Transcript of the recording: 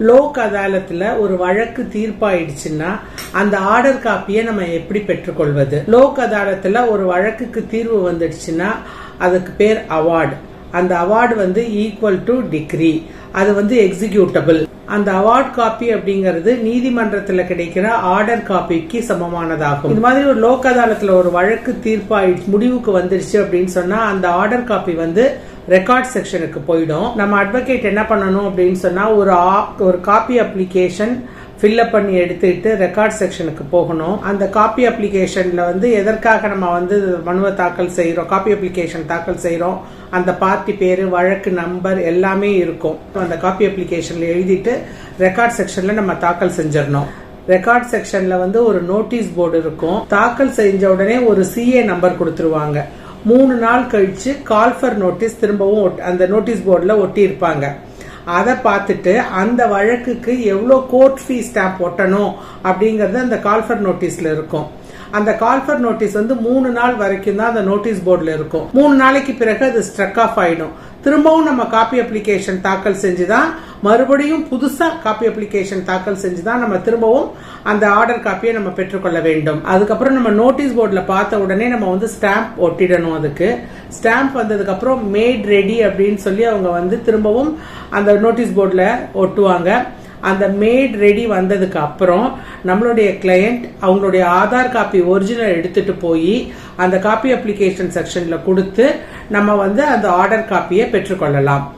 லோக் அதாலத்துல ஒரு வழக்கு தீர்ப்பாயிடுச்சுன்னா அந்த ஆர்டர் காப்பியை நம்ம எப்படி பெற்றுக்கொள்வது? லோக் அதாலத்துல ஒரு வழக்குக்கு தீர்வு வந்துடுச்சுன்னா அதுக்கு பேர் அவார்டு. அந்த அவார்டு ஈக்குவல் டு டிகிரி, அது எக்ஸிக்யூட்டபிள். அந்த அவார்ட் காப்பி அப்படிங்கிறது நீதிமன்றத்தில் கிடைக்கிற ஆர்டர் காப்பிக்கு சமமானதாகும். இது மாதிரி ஒரு லோக் அதாலத்துல ஒரு வழக்கு தீர்ப்பாயிடுச்சு, முடிவுக்கு வந்துருச்சு அப்படின்னு சொன்னா அந்த ஆர்டர் காப்பி ரெக்கார்ட் செக்ஷனுக்கு போயிடும். நம்ம அட்வொகேட் என்ன பண்ணணும் அப்படின்னு சொன்னா ஒரு காப்பி அப்ளிகேஷன் ஃபில்அப் பண்ணி எடுத்துட்டு ரெக்கார்ட் செக்ஷனுக்கு போகணும். அந்த காப்பி அப்ளிகேஷன்ல எதற்காக நம்ம மனுவை தாக்கல் செய்யறோம், காப்பி அப்ளிகேஷன் தாக்கல் செய்யறோம், அந்த பார்ட்டி பேரு, வழக்கு நம்பர் எல்லாமே இருக்கும். அந்த காப்பி அப்ளிகேஷன்ல எழுதிட்டு ரெக்கார்ட் செக்ஷன்ல நம்ம தாக்கல் செஞ்சிடணும். ரெக்கார்ட் செக்ஷன்ல ஒரு நோட்டீஸ் போர்டு இருக்கும். தாக்கல் செஞ்ச உடனே ஒரு CA நம்பர் கொடுத்துருவாங்க. 3 நாள் கழிச்சு கால் ஃபார் நோட்டீஸ் திரும்பவும் அந்த நோட்டீஸ் போர்டுல ஒட்டி இருப்பாங்க. அதை பார்த்துட்டு அந்த வழக்குக்கு எவ்வளவு கோர்ட் ஃபீஸ் ஸ்டாம்ப் ஒட்டணும் அப்படிங்கறது அந்த கால் ஃபார் நோட்டீஸ்ல இருக்கும். அந்த கால் ஃபார் நோட்டீஸ் 3 நாள் வரைக்கும் தான் அந்த நோட்டீஸ் போர்டுல இருக்கும். 3 நாளைக்கு பிறகு அது ஸ்ட்ரக் ஆஃப் ஆயிடும். திரும்பவும் நம்ம காப்பி அப்ளிகேஷன் தாக்கல் செஞ்சுதான், மறுபடியும் புதுசா காப்பி அப்ளிகேஷன் தாக்கல் செஞ்சுதான் நம்ம திரும்பவும் அந்த ஆர்டர் காப்பியை நம்ம பெற்றுக்கொள்ள வேண்டும். அதுக்கப்புறம் நம்ம நோட்டீஸ் போர்டுல பார்த்த உடனே நம்ம ஸ்டாம்ப் ஒட்டிடணும். அதுக்கு ஸ்டாம்ப் வந்ததுக்கு அப்புறம் மேட் ரெடி அப்படின்னு சொல்லி அவங்க திரும்பவும் அந்த நோட்டீஸ் போர்டுல ஒட்டுவாங்க. அந்த மேட் ரெடி வந்ததுக்கு அப்புறம் நம்மளுடைய கிளையண்ட் அவங்களுடைய ஆதார் காப்பி ஒரிஜினல் எடுத்துட்டு போய் அந்த காப்பி அப்ளிகேஷன் செக்ஷன்ல கொடுத்து நம்ம அந்த ஆர்டர் காப்பியை பெற்றுக்கொள்ளலாம்.